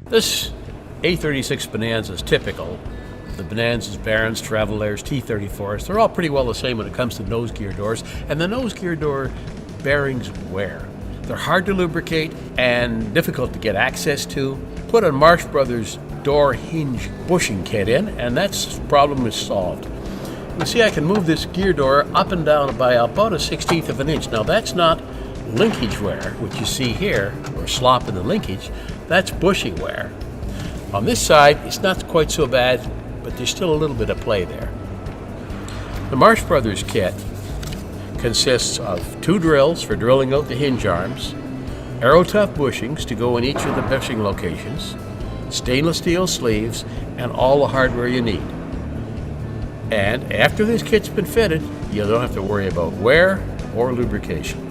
This A36 Bonanza is typical. The Bonanzas, Barons, Travelers, T34s, they're all pretty well the same when it comes to nose gear doors, and the nose gear door bearings wear. They're hard to lubricate and difficult to get access to. Put a Marsh Brothers door hinge bushing kit in, and that problem is solved. You see, I can move this gear door up and down by about a 1/16 of an inch. Now that's not linkage wear, which you see here, or slop in the linkage. That's bushing wear. On this side, it's not quite so bad, but there's still a little bit of play there. The Marsh Brothers kit consists of 2 drills for drilling out the hinge arms, Aerotough bushings to go in each of the bushing locations, stainless steel sleeves, and all the hardware you need. And after this kit's been fitted, you don't have to worry about wear or lubrication.